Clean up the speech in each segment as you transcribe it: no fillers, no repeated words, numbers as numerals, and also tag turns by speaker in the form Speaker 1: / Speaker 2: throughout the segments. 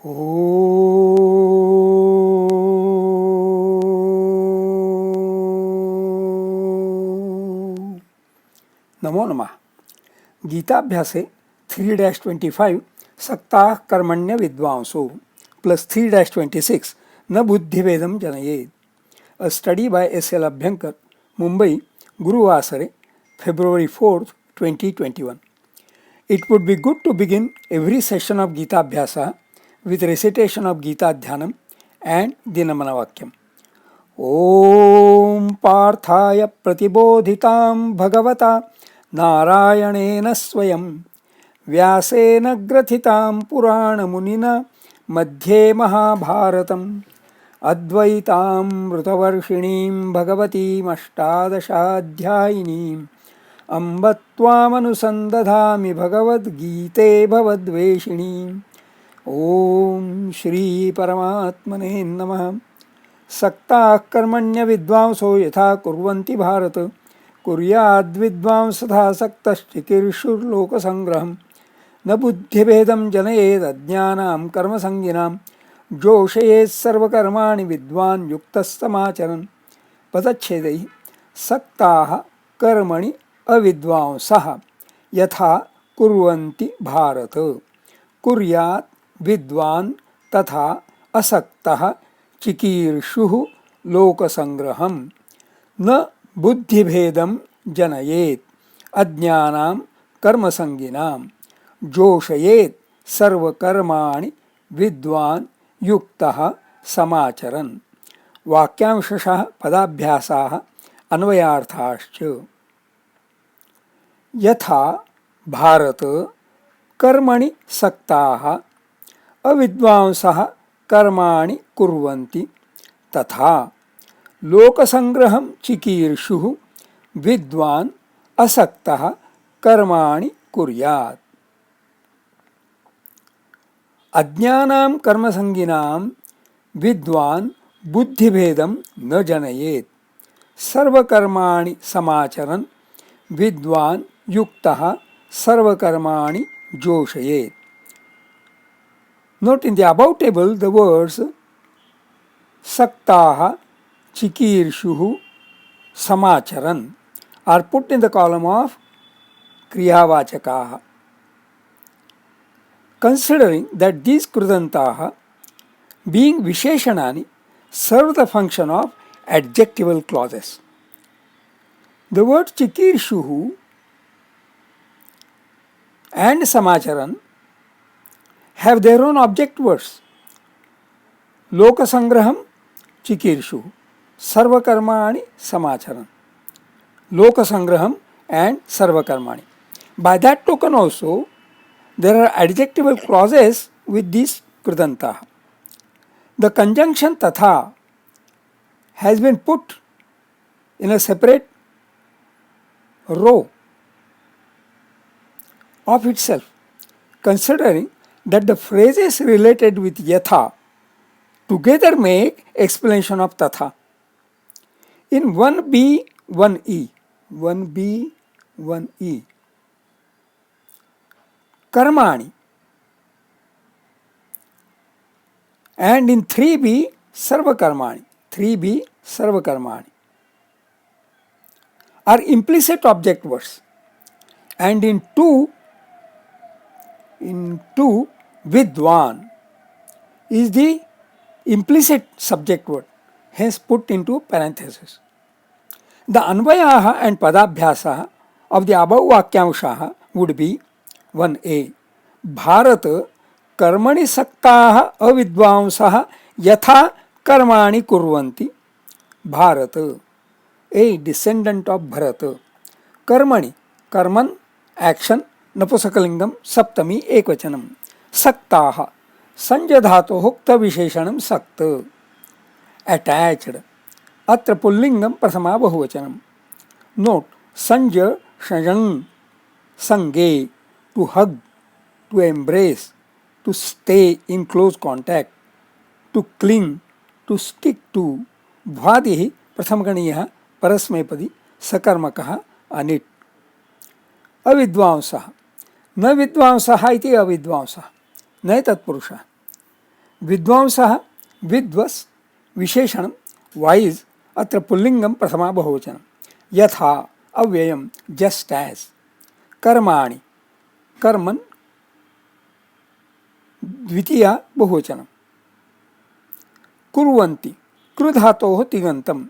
Speaker 1: नमो नमः। गीताभ्यासे 3-25 सक्ताः कर्मण्य विद्वांसो +3-26 न बुद्धिभेदम जनयेत्. A study by S.L. Abhyankar, Mumbai, Guruwasare, February 4th, 2021. It would be good to begin every session of Gita Abhyasa with recitation of Gita Dhyanam and Dinamana Vakyam. Om Parthaya Pratibodhitam Bhagavata Narayanena Swayam Vyasena Grathitam Purana Munina Madhye Mahabharatam Advaitam Rutavarshinim Bhagavatim Ashtadashadhyayinim Ambatvamanusandathami Bhagavad Gite Bhavadveshinim. Om Shri Paramatmane Namaha. सक्ताः कर्मण्य विद्वांसो यथा कुर्वन्ति भारत कुर्याद् विद्वांसथा सक्तश्चिकीर्षुर्लोकसंग्रहम् न बुद्धिभेदं जनयेद् अज्ञानां कर्मसंगिनां जोषयेत् सर्वकर्माणि विद्वान् युक्तः समाचरन्. पदच्छेदैः सक्ताः कर्मणि अविद्वांसः यथा कुर्वन्ति भारत कुर्यात् विद्वान् तथा असक्तः चिकीर्षुः लोकसंग्रहम् न बुद्धिभेदं जनयेत् अज्ञानां कर्मसंगिनां जोषयेत् सर्वकर्माणि विद्वान् युक्तः समाचरन्. वाक्यांशः पदाभ्यासाः अन्वयार्थाश्च. यथा भारत कर्मणि सक्ताः अविद्वांसः कर्माणि कुर्वन्ति तथा लोकसंग्रहं चिकीर्षुः विद्वान् असक्तः कर्माणि कुर्यात्. अज्ञानां कर्मसंगिनां विद्वान् बुद्धिभेदं न जनयेत् सर्वकर्माणि समाचरन् विद्वान् युक्तः सर्वकर्माणि जोषयेत्. Note in the above table the words Saktaha, Chikirshuhu, Samacharan are put in the column of Kriyavachakaha. Considering that these Krudantaha, being Visheshanani, serve the function of adjectival clauses. The word Chikirshuhu and Samacharan have their own object words. Lokasangraham Chikirshu, Sarvakarmani Samacharan. Lokasangraham and Sarvakarmani. By that token also, there are adjectival clauses with these Krudantaha. The conjunction Tatha has been put in a separate row of itself, considering that the phrases related with yatha together make explanation of tatha. In 1b, 1e, karmani, and in 3b, sarvakarmani, are implicit object words, and in 2, vidwan is the implicit subject word, hence put into parenthesis. The anvayaha and padabhyasaha of the above vakyamshaha would be 1a. Bharat karmani saktaha avidvamsaha yatha karmani kurvanti. Bharat, a descendant of Bharata. Karmani, karman, action, नपुंसकलिंगम सप्तमी एकवचनम. सक्ताः संज्ञा धातोः उक्त विशेषणं सक्त attached. अत्र पुल्लिंगम प्रथमा बहुवचनम. Note संज्ञा शजं संगे to hug to embrace to stay in close contact to cling to stick to. भ्वादिः प्रथमगणीयः परस्मैपदी सकर्मकः अनिट्. अविद्वांसः न विद्वांसः इति अविद्वांसः न तत्पुरुषः. विद्वांसः विद्वस् विशेषणं वाइज अत्र पुल्लिंगम प्रथमा बहुवचनं यथा अव्ययम जस्ट एज कर्माणि कर्मन् द्वितीया बहुवचनं कुर्वन्ति कृ धातोः तिङन्तं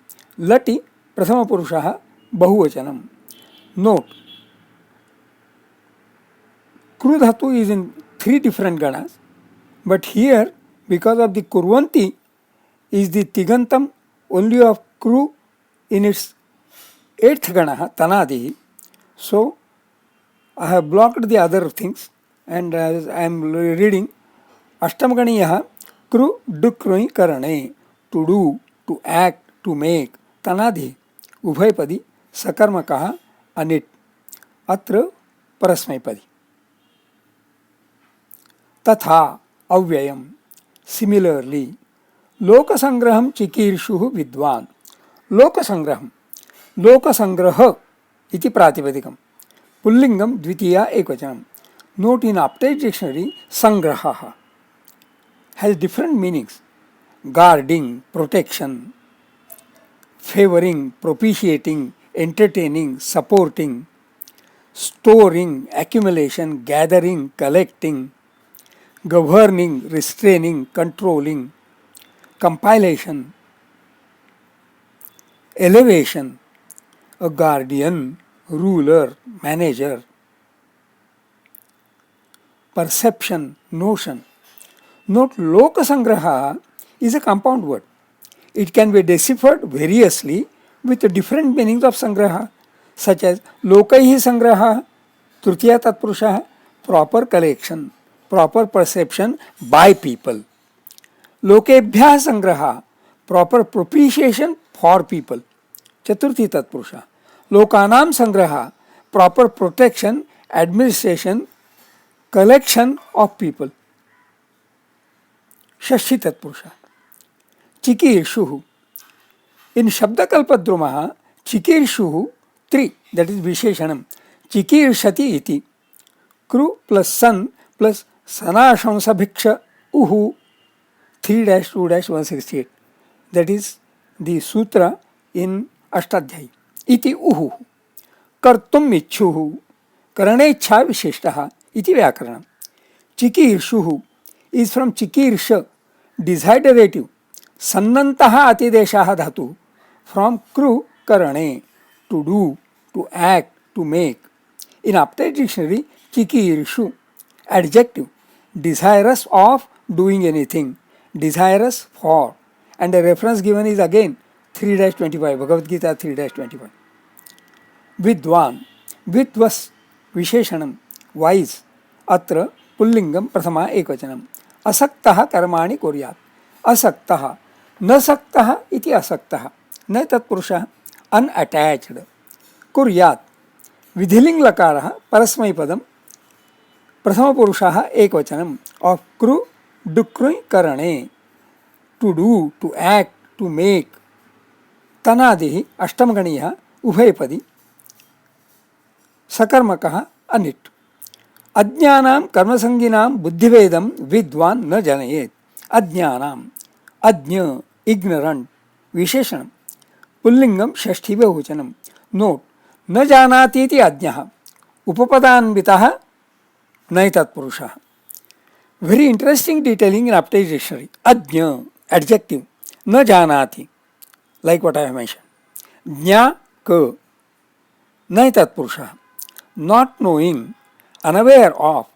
Speaker 1: लटि प्रथमपुरुषः बहुवचनं note Kru dhatu is in three different ganas, but here because of the kurvanti is the tigantam only of kru in its eighth gana tanadi. So I have blocked the other things and as I am reading Ashtamganiyaha kru dukrui karane, to do, to act, to make tanadi ubhaypadi sakarmakaha anit atra parasmaipadi तथा अव्ययम similarly लोकसंग्रहं चिकीर्षुः विद्वान् लोकसंग्रहं लोकसंग्रह इति प्रातिपदिकं पुल्लिंगम द्वितीया एकवचनं note in Apte dictionary संग्रहः has different meanings guarding protection favouring propitiating entertaining supporting storing accumulation gathering collecting governing, restraining, controlling, compilation, elevation, a guardian, ruler, manager, perception, notion. Note, Lokasangraha is a compound word. It can be deciphered variously with different meanings of Sangraha, such as Lokaihi Sangraha, Tritiya Tatpurusha, proper collection, proper perception by people. Lokebhya Sangraha, proper propitiation for people, Chaturthi Tatpurusha. Lokanam Sangraha, proper protection, administration, collection of people, Shashti Tatpurusha. Chikirshuhu. In Shabdakalpadrumaha, Chikirshuhu, 3, that is Visheshanam. Chikirshati iti. Kru plus san plus sanashamsabhiksha uhu 3-2-168. That is the sutra in Ashtadhyayi. Iti uhu. Kartum ichchuhu. Karanecha visheshtaha. Iti vyakaranam. Chikirshuhu is from chikirsha, desiderative. Sannantaha atideshaha dhatu. From kru karane, to do, to act, to make. In Aptay dictionary, chikirshu, adjective, desirous of doing anything, desirous for. And the reference given is again 3-25, Bhagavad Gita 3-25. Vidwan, vidvas, visheshanam, wise, atra, pullingam, prathama, ekvachanam. Asaktaha karmani kuryat. Asaktaha, न सक्तः इति असक्तः न तत्पुरुषः unattached कुर्यात् विधिलिंग लकारः परस्मैपदं प्रथमपुरुषः एकवचनम् of कृ डुक्रुञ् करणे to do to act to make तनादिः अष्टमगणीयः उभयपदी सकर्मकः अनिट् अज्ञानां कर्मसंगिनां बुद्धिभेदं विद्वान् न जनयेत् अज्ञानाम् अज्ञ ignorant विशेषणं पुल्लिंगम षष्ठी बहुवचनं नोट न जानाति इति अज्ञः उपपदान्वितः न तत्पुरुषः very interesting detailing in Apte's dictionary अज्ञ एडजेक्टिव न जानाति like what I have mention ज्ञा क न तत्पुरुषः not knowing unaware of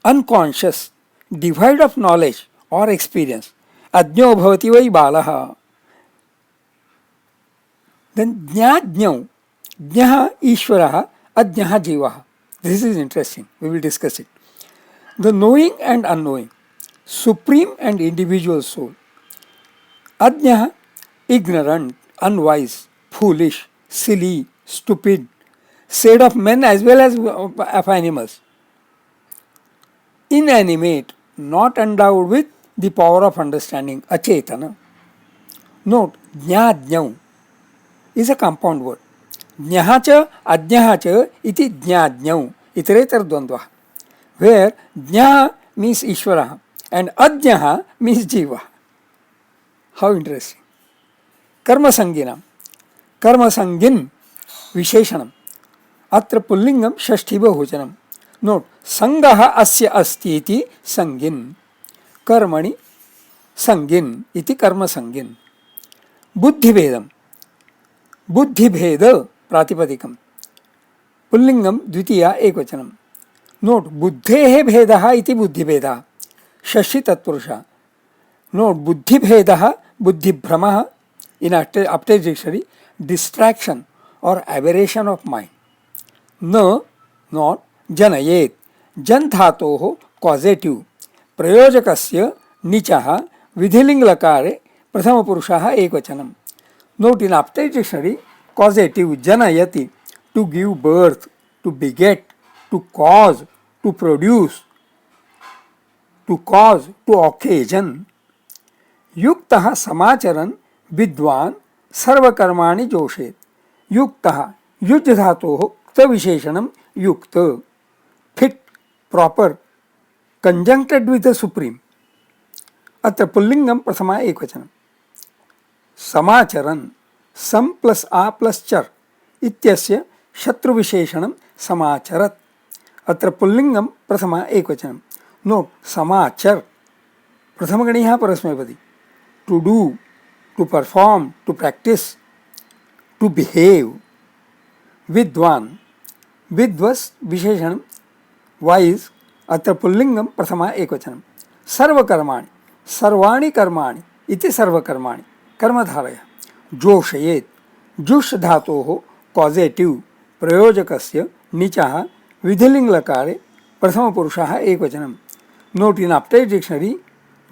Speaker 1: unconscious devoid of knowledge और एक्सपीरियंस अज्ञो भवति वै बालः देन ज्ञाज्ञौ ज्ञः ईश्वरः अज्ञः जीवः this is interesting we will discuss it the knowing and unknowing supreme and individual soul अज्ञः ignorant unwise foolish silly stupid said of men as well as of animals inanimate not endowed with the power of understanding, achetana. Note, jnajnau is a compound word. Jnahacha, ajnahacha iti jnajnau, iteretar dvandva. Where jnaha means Ishvara and Ajnaha means Jiva. How interesting. Karmasanginam. Karmasangin Visheshanam. Atra Pullingam Shashti Bahochanam. Note, Sangaha Asya Asti iti Sangin. Karmani Sangin iti Karmasangin. Buddhivedam. Buddhibheda Pratipadikam. Pullingam Dvitiya Ekvachanam. Note, Buddhehe Bhedaha iti Buddhibeda. Shashi Tatpurusha. Note, Buddhibhedaha Buddhibhramaha in Aptech Dictionary, distraction or aberration of mind. No, not Janayet. Jan dhatoho causative. Prayojakasya nichaha vidhiling lakare prathama purushaha ekvachanam. Note, in Aptech Dictionary, causative janayati, to give birth, to beget, to cause, to produce, to occasion. युक्तः समाचरन् विद्वान् सर्वकर्माणि जोषेत्. युक्तः युज् धातोः क्तविशेषणं युक्त. Fit, proper, conjuncted with the supreme. अत्र पुल्लिंगम प्रथमा एकवचनम. समाचरन् सम plus आ plus चर इत्यस्य शत्रुविशेषणं समाचरत्. अत्र पुल्लिंगम प्रथमा एकवचनम. Note, समाचर प्रथमगणीयः परस्मैपदी. To do, to perform, to practice, to behave. Vidwan, vidvas visheshanam, wise. Atra pullingam prathama ekvachanam. Sarvakarmani, sarvani karmani iti sarvakarmani, karmadharaya. Joshayet, jush dhatoho causative, prayojakasya nichaha vidhiling lakare prathama purushaha ekvachanam. Note, in Aptech Dictionary,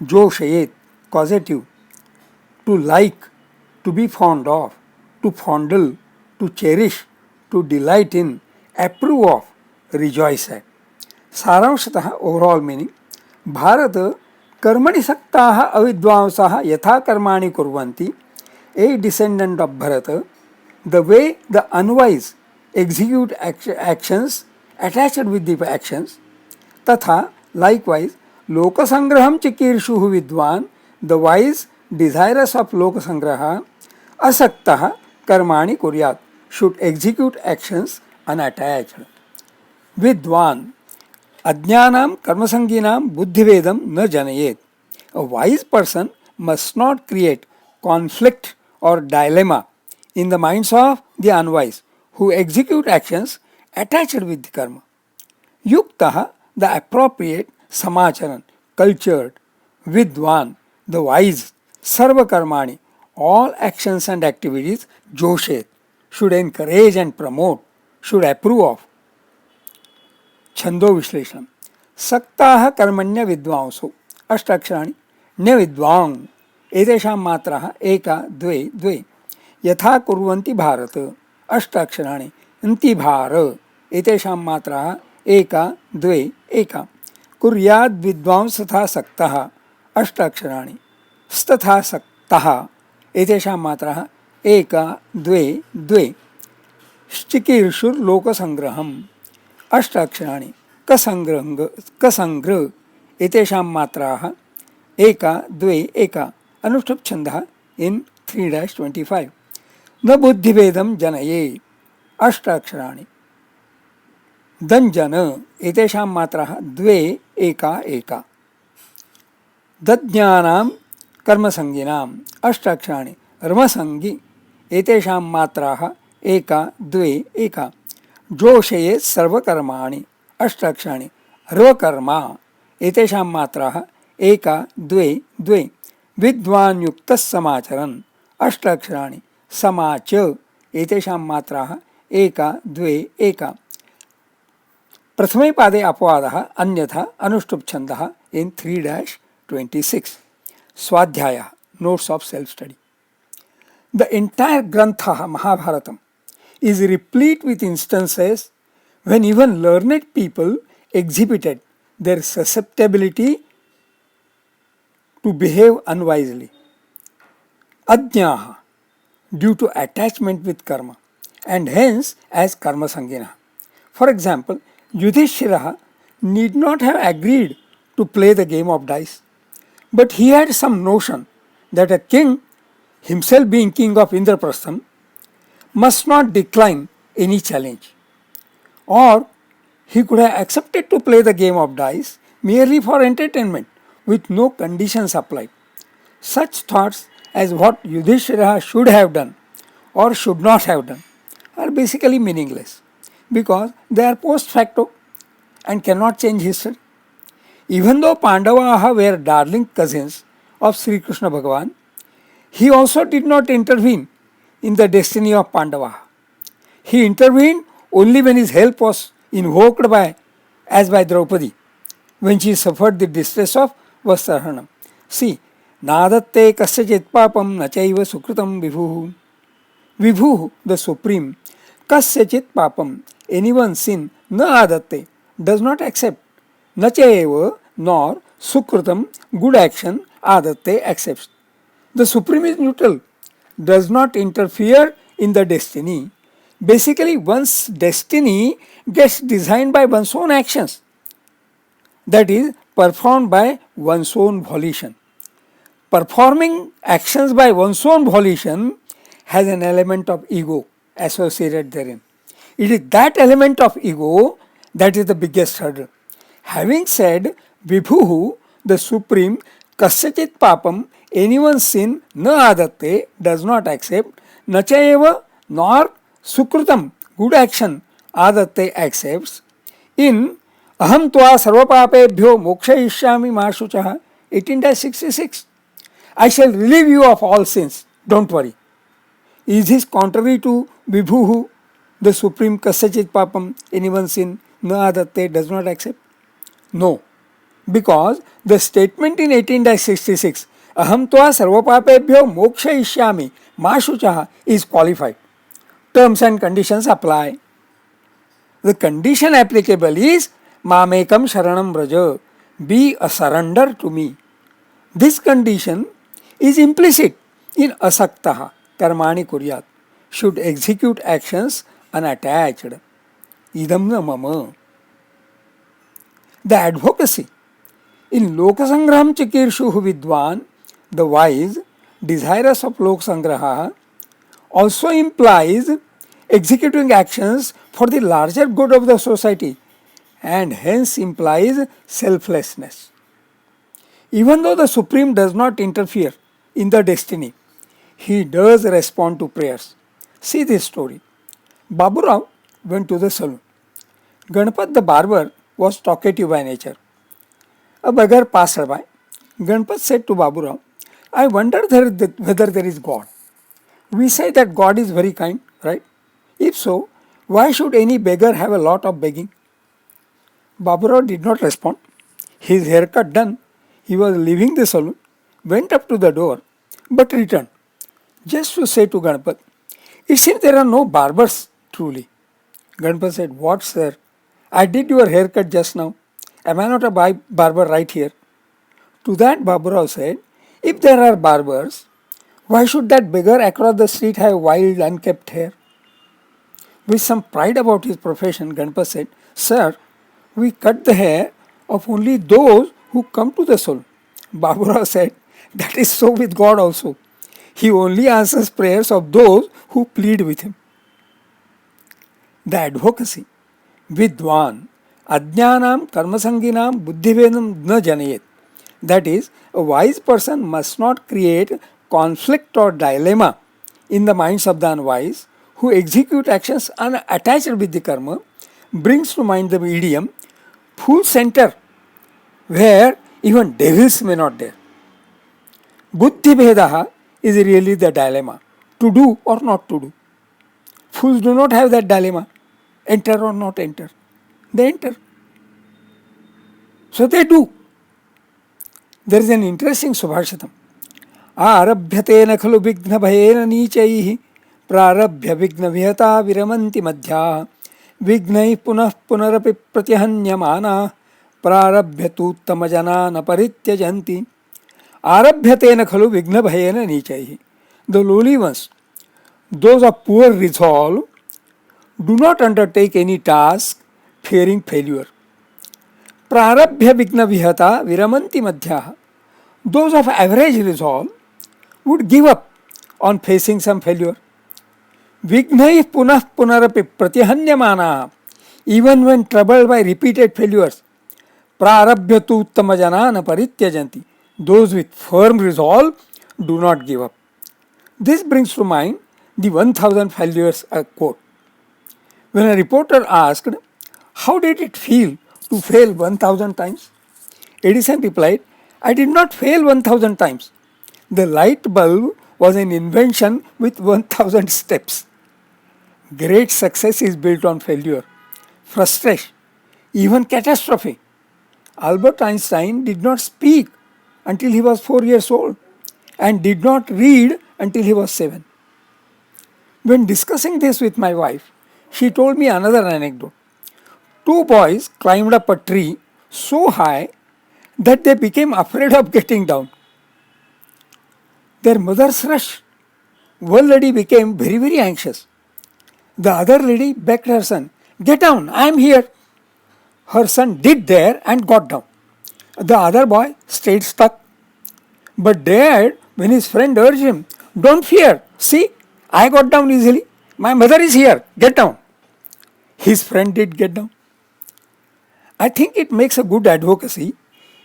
Speaker 1: joshayet, causative, to like, to be fond of, to fondle, to cherish, to delight in, approve of, rejoice at. सारांशतः overall meaning, Bharata कर्मणि सक्ताः अविद्वांसाः यथा कर्माणि कुर्वन्ति, a descendant of Bharata, the way the unwise execute actions attached with the actions, तथा likewise लोकसंग्रहं चिकीर्षुः विद्वान्, the wise desirous of loka sangraha, asaktah karmani kuryat, should execute actions unattached. Vidwan, ajnanam karmasanginam buddhivedam na janayet. A wise person must not create conflict or dilemma in the minds of the unwise who execute actions attached with the karma. Yuktah, the appropriate, samacharan, cultured, vidwan, the wise, Sarva karmani, all actions and activities, joshet, should encourage and promote, should approve of. Chando Vishleshanam. Saktaha karmanya vidvanso, ashtakshani, ne vidvang, etesham matraha, eka, dve, dve. Yatha kurvanti bharata, ashtakshani, inti bhara, etesham matraha, eka, dve, eka. Kuryad vidvansatha saktaha, ashtakshani. स्तथा सक्तः एतेषां मात्राः एक द्वे द्वे. श्चिकीर्षुर् लोकसंग्रहम् अष्टाक्षराणि. कसंग्रह एतेषां मात्राः एक द्वे एक. अनुष्ठुप् छन्दः इन 3-25. न बुद्धिभेदं जनये अष्टाक्षराणि. दञ्जन एतेषां मात्राः द्वे एक एक. दज्ञानां कर्मसंगिनाम अष्टाक्षराणि. कर्मसंगी एतेषां मात्राः एक द्वे एक. जोषये सर्वकर्माणि अष्टाक्षराणि. सर्वकर्मा एतेषां मात्राः एक द्वे द्वे. विद्वान् युक्तः समाचरन् अष्टाक्षराणि. समाच एतेषां मात्राः एक द्वे एक. प्रथमे पादे अपवादः अन्यथा अनुष्टुप् छन्दः इन 3-26. Swadhyaya, notes of self-study. The entire Grantha Mahabharatam is replete with instances when even learned people exhibited their susceptibility to behave unwisely. Ajnaha, due to attachment with karma, and hence as karma sangina. For example, Yudhishthira need not have agreed to play the game of dice But he had some notion that a king, himself being king of Indraprastham, must not decline any challenge. Or he could have accepted to play the game of dice merely for entertainment with no conditions applied. Such thoughts as what Yudhishthira should have done or should not have done are basically meaningless because they are post facto and cannot change history. Even though Pandavaha were darling cousins of Sri Krishna Bhagavan, he also did not intervene in the destiny of Pandavaha. He intervened only when his help was invoked as by Draupadi, when she suffered the distress of Vastrahanam. See, Nadatte kasyachit papam nachaiva sukritam vibhuhu. Vibhuhu, the Supreme, kasyachit papam, anyone's sin, na adatte, does not accept. Nachaiva, nor sukritam, good action, adatte, accepts. The Supreme is neutral, does not interfere in the destiny. Basically, one's destiny gets designed by one's own actions, that is, performed by one's own volition. Performing actions by one's own volition has an element of ego associated therein. It is that element of ego that is the biggest hurdle. Having said, Vibhuhu, the Supreme, kasyachit papam, anyone's sin, na adatte, does not accept, nachaeva, nor sukrutam, good action, adatte, accepts. In aham tva sarvapapebhyo mokshayishyami mashuchaha, 18-66, I shall relieve you of all sins, don't worry. Is this contrary to Vibhuhu, the Supreme, kasyachit papam, anyone's sin, na adatte, does not accept? No, because the statement in 18-66, aham tva sarvapapebhyo mokshayishyami mashuchaha, is qualified. Terms and conditions apply. The condition applicable is mamekam sharanam vraja, be a surrender to me. This condition is implicit in asaktaha, karmani kuryat, should execute actions unattached. Idam na mama. The advocacy in Lokasangraham Chikirshuhu Vidwan, the wise, desirous of Lokasangraha, also implies executing actions for the larger good of the society and hence implies selflessness. Even though the Supreme does not interfere in the destiny, he does respond to prayers. See this story. Baburao went to the saloon. Ganpat the barber was talkative by nature. A beggar passed by. Ganpat said to Baburao, I wonder whether there is God. We say that God is very kind, right? If so, why should any beggar have a lot of begging? Baburao did not respond. His haircut done, he was leaving the saloon, went up to the door, but returned, just to say to Ganpat, it seems there are no barbers truly. Ganpat said, what sir? I did your haircut just now. Am I not a barber right here? To that Baburao said, if there are barbers, why should that beggar across the street have wild, unkept hair? With some pride about his profession, Ganpat said, sir, we cut the hair of only those who come to the soul. Baburao said, that is so with God also. He only answers prayers of those who plead with him. The advocacy. Vidwan, ajnanam karmasanginam buddhivedam na janayet. That is, a wise person must not create conflict or dilemma in the minds of the unwise who execute actions unattached with the karma, brings to mind the idiom, fool center, where even devils may not dare. Buddhi Bhedaha is really the dilemma, to do or not to do. Fools do not have that dilemma, enter or not enter. They enter. So they do. There is an interesting Subhashitam. Arabhyatena khalu vigna bhayena nichaihi prarabhya vigna vihata viramanti madhya vignai punah punarapi pratyahanyamana prarabhya tuttamajana naparityajanti. Arabhyatena khalu vigna bhayena nichaihi. The lowly ones, those of poor resolve, do not undertake any task fearing failure. Prarabhya vigna vihata viramanti madhya. Those of average resolve would give up on facing some failure. Vignai punah punarapi pratihanyamana, even when troubled by repeated failures. Prarabhya tu uttamajanana parityajanti. Those with firm resolve do not give up. This brings to mind the 1000 failures quote. When a reporter asked, how did it feel to fail 1000 times? Edison replied, I did not fail 1000 times. The light bulb was an invention with 1000 steps. Great success is built on failure, frustration, even catastrophe. Albert Einstein did not speak until he was 4 years old and did not read until he was 7. When discussing this with my wife, she told me another anecdote. Two boys climbed up a tree so high that they became afraid of getting down. Their mothers rushed. One lady became very anxious. The other lady begged her son, get down, I am here. Her son did dare and got down. The other boy stayed stuck, but dared when his friend urged him, don't fear, see, I got down easily. My mother is here, get down. His friend did get down. I think it makes a good advocacy,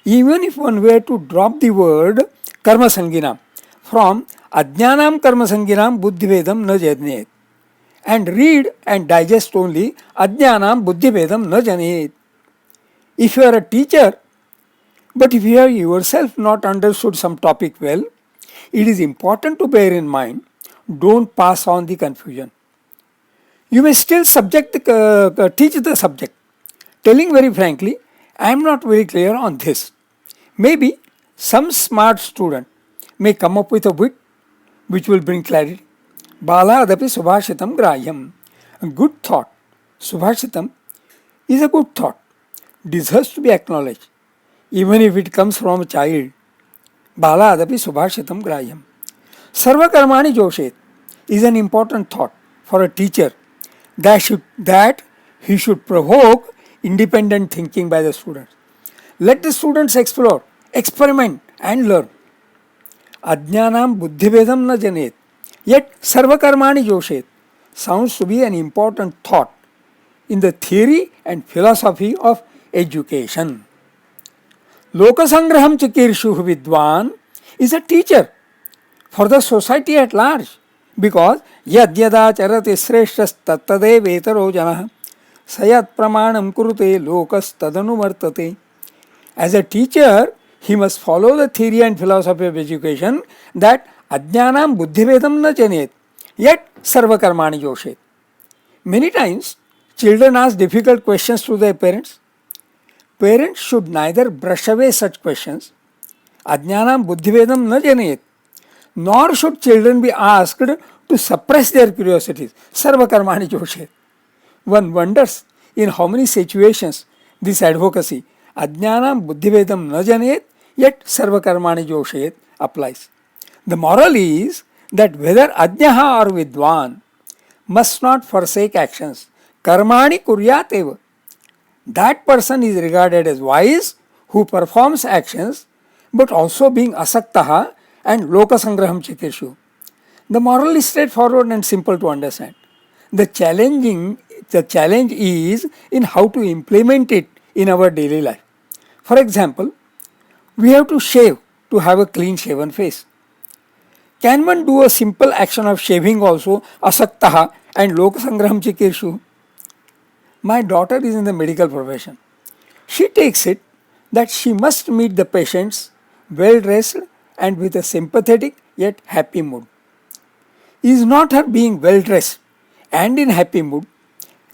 Speaker 1: even if one were to drop the word karma sanginam from ajnanam karma sanginam buddhivedam na janayet and read and digest only ajnanam buddhivedam na janayet. If you are a teacher, but if you have yourself not understood some topic well, it is important to bear in mind, don't pass on the confusion. You may still teach the subject, telling very frankly, I am not very clear on this. Maybe some smart student may come up with a wit which will bring clarity. Bala adapi subhashitam grahyam. A good thought, subhashitam, is a good thought, deserves to be acknowledged, even if it comes from a child. Bala adapi subhashitam grahyam. Sarva karmani joshet is an important thought for a teacher that he should provoke independent thinking by the students. Let the students explore, experiment and learn. Ajnanam buddhivedam na janet, yet sarva karmani joshet sounds to be an important thought in the theory and philosophy of education. Lokasangraham chikirshuh vidwan is a teacher for the society at large, because yadyada charati sreshtas tattade vetaro janah sayat pramanam kurute lokas tadanu vartate. As a teacher, he must follow the theory and philosophy of education that ajnanam buddhivedam na janet, yet sarva karmani joshet. Many times, children ask difficult questions to their parents. Parents should neither brush away such questions, ajnanam buddhivedam na janet, nor should children be asked to suppress their curiosities, sarva karmani joshet. One wonders in how many situations this advocacy, ajnanam buddhivedam na janet, yet sarva karmani joshet, applies. The moral is that whether ajnaha or vidwan must not forsake actions, karmani kuryat eva. That person is regarded as wise who performs actions, but also being asaktaha and lokasangraham chikirshu. The moral is straightforward and simple to understand. The challenge is in how to implement it in our daily life. For example, we have to shave to have a clean shaven face. Can one do a simple action of shaving also asaktaha and lokasangraham chikirshu? My daughter is in the medical profession. She takes it that she must meet the patients well dressed and with a sympathetic yet happy mood. Is not her being well dressed and in happy mood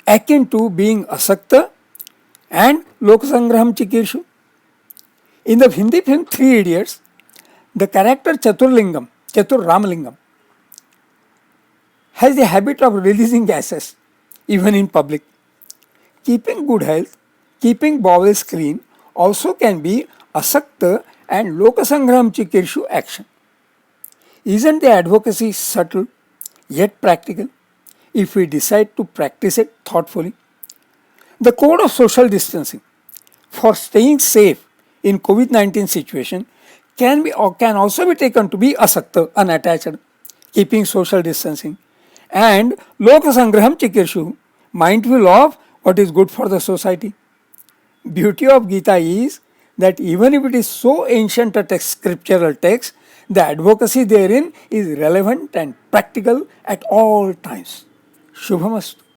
Speaker 1: akin to being asakta and lokasangraham chikirshu? In the Hindi film Three Idiots, the character Chatur Ramalingam, has the habit of releasing gases even in public. Keeping good health, keeping bowels clean also can be asakta and lokasangraham chikirshu action. Isn't the advocacy subtle yet practical if we decide to practice it thoughtfully? The code of social distancing for staying safe in COVID-19 situation can also be taken to be asakta, unattached, keeping social distancing, and lokasangraham chikirshu, mindful of what is good for the society. Beauty of Gita is that even if it is so ancient a text, scriptural text, the advocacy therein is relevant and practical at all times. Shubhamastu.